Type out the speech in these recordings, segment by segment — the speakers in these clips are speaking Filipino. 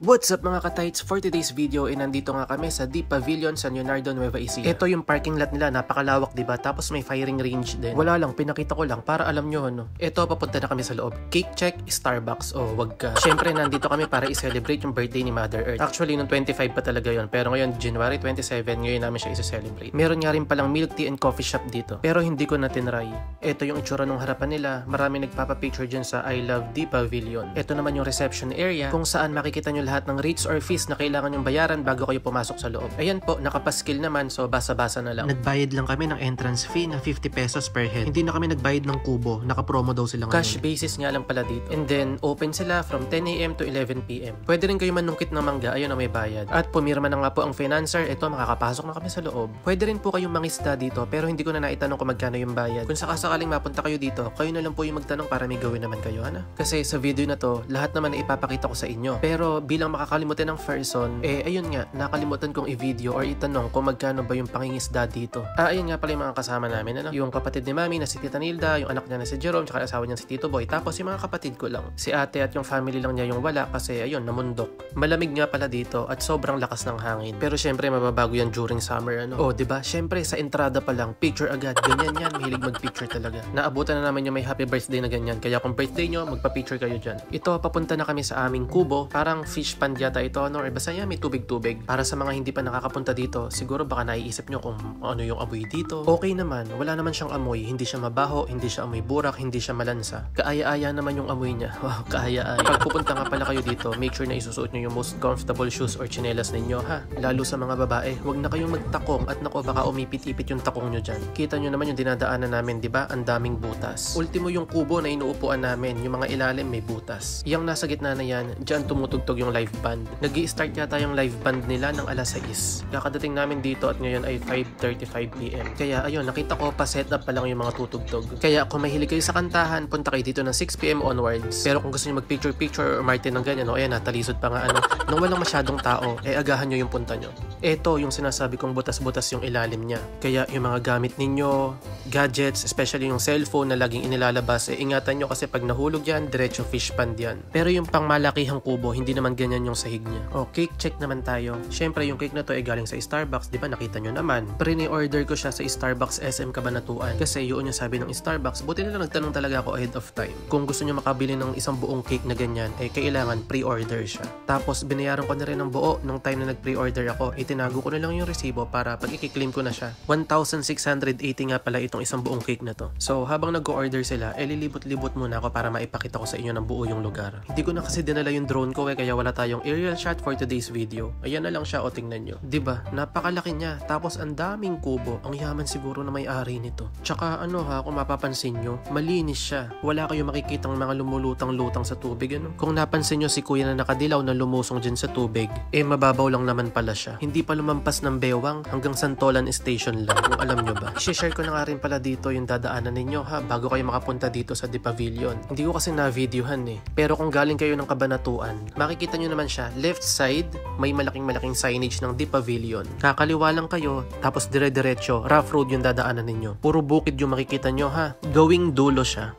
What's up mga ka-tights? For today's video nandito nga kami sa Deep Pavilion San Leonardo, Nueva Ecija. Ito yung parking lot nila, napakalawak diba? Tapos may firing range din. Wala lang, pinakita ko lang para alam nyo ano. Ito, papunta na kami sa loob. Cake check, Starbucks, wag ka. Syempre nandito kami para i-celebrate yung birthday ni Mother Earth. Actually nung 25 pa talaga yon, pero ngayon January 27, ngayon namin siya i-celebrate. Meron nga rin palang milk tea and coffee shop dito, pero hindi ko na tinry. Ito yung itsura ng harapan nila, marami nagpapapicture dyan sa I Love Deep Pavilion. Ito naman yung reception area kung saan makikita nyo lahat ng rates or fees na kailangan yung bayaran bago kayo pumasok sa loob. Ayan po, nakapaskil naman, so basa-basa na lang. Nagbayad lang kami ng entrance fee na 50 pesos per head. Hindi na kami nagbayad ng kubo, naka-promo daw sila ngayon. Cash basis nga lang pala dito. And then, open sila from 10 AM to 11 PM. Pwede rin kayo manungkit ng mangga, ayun na may bayad. At pumirma na nga po ang financer, ito makakapasok na kami sa loob. Pwede rin po kayong mangisda dito, pero hindi ko na naitanong kung magkano yung bayad. Kung sakasakaling mapunta kayo dito, kayo na lang po yung magtanong para may gawin naman kayo, ano? Kasi sa video na to, lahat naman na ipapakita ko sa inyo. Pero bilang makakalimutan ng person, ayun nga, nakalimutan kong i-video or itanong kung magkano ba yung pangingisda dito. Ayun nga pala yung mga kasama namin, ano? Yung kapatid ni Mami na si Tita Nilda, yung anak niya na si Jerome, tsaka asawa niya si Tito Boy. Tapos yung mga kapatid ko lang. Si ate at yung family lang niya yung wala kasi ayun, namundok. Malamig nga pala dito at sobrang lakas ng hangin. Pero syempre mababago yan during summer, ano? Diba? Syempre sa entrada pa lang, picture agad. Ganyan yan, mahilig mag-picture talaga. Naabutan na namin yung may happy birthday na ganyan. Kaya kung birthday nyo, magpa-picture kayo dyan. Ito, papunta na kami sa aming kubo. Parang fish pond yata ito, no? Or basta yan, may tubig-tubig. Para sa mga hindi pa nakakapunta dito, siguro baka naiisip nyo kung ano yung amoy dito. Okay naman, wala naman siyang amoy. Hindi siya mabaho, hindi siya amoy burak, hindi siya malansa. Kaaya-aya naman yung amoy niya. Wow, kaaya-aya. Pag pupunta nga pala kayo dito, make sure na isusuot nyo yung most comfortable shoes or chinelas ninyo, ha? Lalo sa mga babae, huwag na kayong magtakong at nako baka umipit-ipit yung takong nyo dyan. Kita nyo naman yung dinadaanan namin, di ba? Ang daming butas. Ultimo yung kubo na inuupuan namin, yung mga ilalim may butas. Yung nasa gitna na yan, dyan tumutugtog yung live band. Nag-i-start yata yung live band nila ng alas 6. Kakadating namin dito at ngayon ay 5:35 PM. Kaya ayun, nakita ko pa set up pa lang yung mga tutugtog. Kaya kung mahilig kayo sa kantahan, punta kayo dito ng 6 PM onwards. Pero kung gusto niyo mag-picture or Martin ng ganyan, ayan natalisod pa nga ano, nung walang masyadong tao, agahan nyo yung punta nyo. Ito yung sinasabi kong butas-butas yung ilalim niya. Kaya yung mga gamit ninyo, gadgets, especially yung cellphone na laging inilalabas, ingatan nyo kasi pag nahulog yan, diretso fish pond yan. Pero yung pangmalakihang kubo, hindi naman ganyan yung sahig niya. Cake check naman tayo. Syempre yung cake na to ay galing sa Starbucks, di ba nakita nyo naman. Pre-order ko siya sa Starbucks SM Cabanatuan kasi yun yung sabi ng Starbucks. Buti na lang nagtanong talaga ako ahead of time. Kung gusto nyo makabili ng isang buong cake na ganyan, kailangan pre-order siya. Tapos binayaran ko na rin ng buo nung time na nag-pre-order ako. Itinago ko na lang yung resibo para pag i-claim ko na siya. 1,680 nga pala itong isang buong cake na to. So habang nag-order sila, lilibot-libot muna ako para maipakita ko sa inyo ng buo yung lugar. Hindi ko na kasi dinala yung drone ko kaya wala tayong aerial shot for today's video. Ayan na lang siya, tingnan nyo. Diba? Napakalaki niya. Tapos ang daming kubo. Ang yaman siguro na may-ari nito. Tsaka kung mapapansin nyo, malinis siya. Wala kayong makikitang mga lumulutang-lutang sa tubig, ano? Kung napansin nyo si kuya na nakadilaw na lumusong dyan sa tubig, mababaw lang naman pala siya. Hindi pa lumampas ng Bewang hanggang Santolan Station lang, kung alam nyo ba. I-share ko na nga rin pala dito yung dadaanan ninyo, ha, bago kayo makapunta dito sa Deep Pavilion. Hindi ko kasi na-videohan Pero kung galing kayo ng Cabanatuan, makikita nyo naman siya. Left side, may malaking signage ng Deep Pavilion. Kakaliwa lang kayo, tapos dire-diretso, rough road yung dadaanan ninyo. Puro bukid yung makikita nyo, ha. Gawing dulo siya.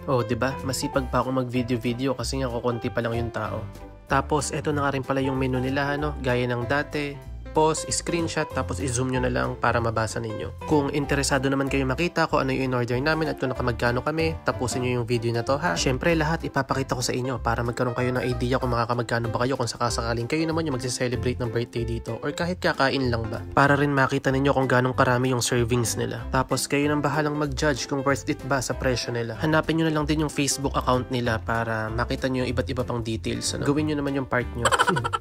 Diba? Masipag pa ako mag-video kasi nga kukunti pa lang yung tao. Tapos, eto na nga rin pala yung menu nila, gaya ng dati. Pause, screenshot, tapos i-zoom nyo na lang para mabasa ninyo. Kung interesado naman kayo makita kung ano yung in-order namin at kung nakamagkano kami, tapusin nyo yung video na to, ha. Syempre, lahat ipapakita ko sa inyo para magkaroon kayo ng idea kung makakamagkano ba kayo kung sakasakaling kayo naman yung magse-celebrate ng birthday dito or kahit kakain lang ba. Para rin makita ninyo kung ganong karami yung servings nila. Tapos, kayo nang bahalang mag-judge kung worth it ba sa presyo nila. Hanapin nyo na lang din yung Facebook account nila para makita nyo yung iba't iba pang details. Gawin nyo naman yung part nyo.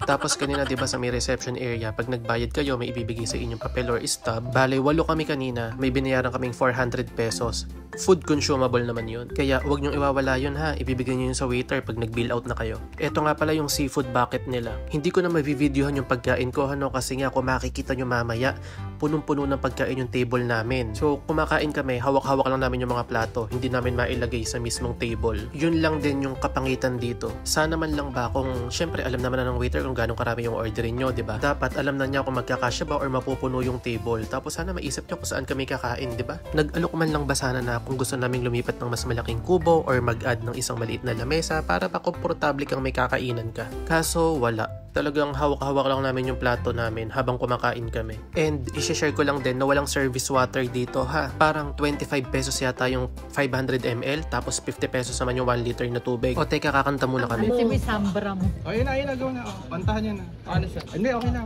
Tapos, kanina diba sa may reception area, pag bayad kayo, may ibibigay sa inyong papel or stub. Bale, 8 kami kanina. May binayaran kaming 400 pesos. Food consumable naman yun. Kaya huwag nyong iwawala yun, ha. Ibibigay nyo yun sa waiter pag nag-bill out na kayo. Ito nga pala yung seafood bucket nila. Hindi ko na mavivideohan yung pagkain ko, kasi nga kung makikita nyo mamaya, punong-puno ng pagkain yung table namin. So, kumakain kami, hawak-hawak lang namin yung mga plato. Hindi namin mailagay sa mismong table. Yun lang din yung kapangitan dito. Sana man lang ba kung, syempre, alam naman na ng waiter kung gano'ng karami yung orderin nyo, diba? Dapat alam na niya kung magkakasya ba or mapupuno yung table. Tapos sana maisip nyo kung saan kami kakain, diba? Nag-alok man lang ba sana na kung gusto naming lumipat ng mas malaking kubo or mag-add ng isang maliit na lamesa para pa komportable kang may kakainan ka. Kaso, wala. Talagang hawak-hawak lang namin yung plato namin habang kumakain kami. And i-share ko lang din na walang service water dito ha. Parang 25 pesos yata yung 500 ml tapos 50 pesos naman yung 1 liter na tubig. O teka, kakanta muna kami. Kasi may sambra mo. Oh, yun na, go na. Pantahan niya na. Ano siya? Hindi, okay lang.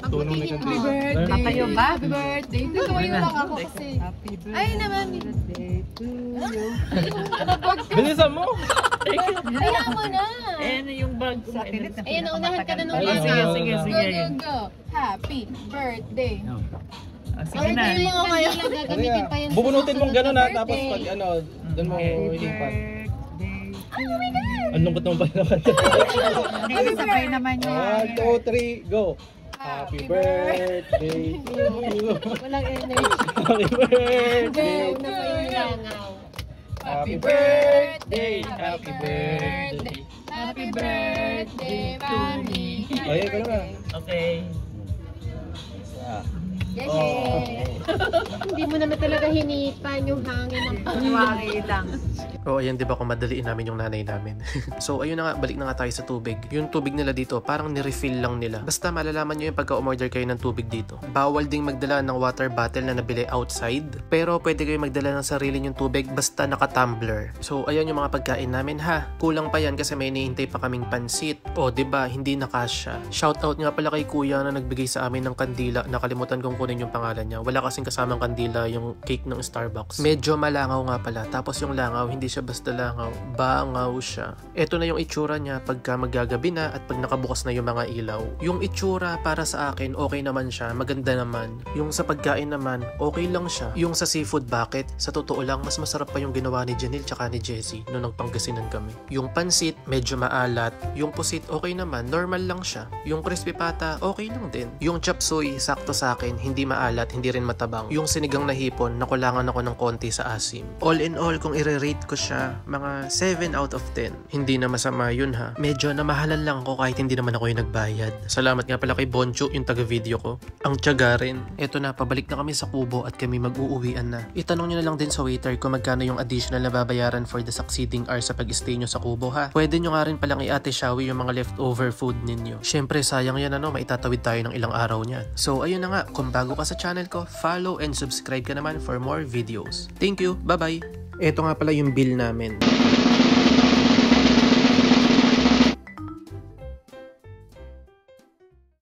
Tulong na Happy birthday! Tatayo ba? Happy birthday! Tumayo lang ako kasi. Happy birthday. Ay naman. to you. Bilisan mo! Kaya mo na. Ayan yung bag ko. Ayan, naunahan ka na nung Sige, bata. sige, Go, sige. go, go. Happy birthday. Sige na. Birthday mo ngayon. Gagamitin pa yan. Bubunutin mong gano'n ha, tapos birthday. pag ano, doon mo hilipat. Oh my God! Anong ba't naman ba naman? Hindi, sabay naman yun. 1, 2, 3, go! Happy birthday to you! Walang energy. Happy birthday! Go na pa yung langaw. Happy birthday! Happy birthday! Happy birthday, Mami. Okay, ikaw na. Okay. Yay! Hindi mo naman talaga hinipan yung hangin ng Wagi lang. O ayan, di ba kung madaliin namin yung nanay namin. So ayun na nga, balik na nga tayo sa tubig. Yung tubig nila dito, parang ni-refill lang nila. Basta malalaman nyo yung pagka-umorder kayo ng tubig dito. Bawal ding magdala ng water bottle na nabili outside. Pero pwede kayo magdala ng sarili nyong tubig basta naka-tumbler. So ayan yung mga pagkain namin ha. Kulang pa yan kasi may hinihintay pa kaming pansit. O di ba, hindi nakasya. Shoutout nga pala kay kuya na nagbigay sa amin ng kandila. Nakalimutan kong kunin yung pangalan niya. Wala kasing kasamang kandila yung cake ng Starbucks. Medyo malangaw nga pala. Tapos yung langaw, hindi siya basta langaw. Bangaw siya. Ito na yung itsura niya pagka maggagabi na at pag nakabukas na yung mga ilaw. Yung itsura para sa akin, okay naman siya. Maganda naman. Yung sa pagkain naman, okay lang siya. Yung sa seafood bucket, sa totoo lang, mas masarap pa yung ginawa ni Janelle tsaka ni Jessie nung nagpanggasinan kami. Yung pansit, medyo maalat. Yung pusit, okay naman. Normal lang siya. Yung crispy pata, okay lang din. Yung chop suey, sakto sa akin. Hindi maalat, hindi rin matabang. Yung sinigang na hipon, nakulangan ako ng konti sa asim. All in all, kung i-rate ko siya, mga 7 out of 10. Hindi na masama yun ha. Medyo namahalan lang ako kahit hindi naman ako yung nagbayad. Salamat nga pala kay Boncho, yung taga-video ko. Ang tiyaga rin. Eto na, pabalik na kami sa kubo at kami mag-uuwian na. Itanong nyo na lang din sa waiter kung magkano yung additional na babayaran for the succeeding hours sa pag-stay nyo sa kubo ha. Pwede nyo nga rin palang i-ate shawi yung mga leftover food ninyo. Syempre, sayang yan ano, maitatawid tayo ng ilang araw niyan. So, ayun na nga, kung bago ka sa channel ko, follow and subscribe ka naman for more videos. Thank you, bye-bye! Ito nga pala yung bill namin.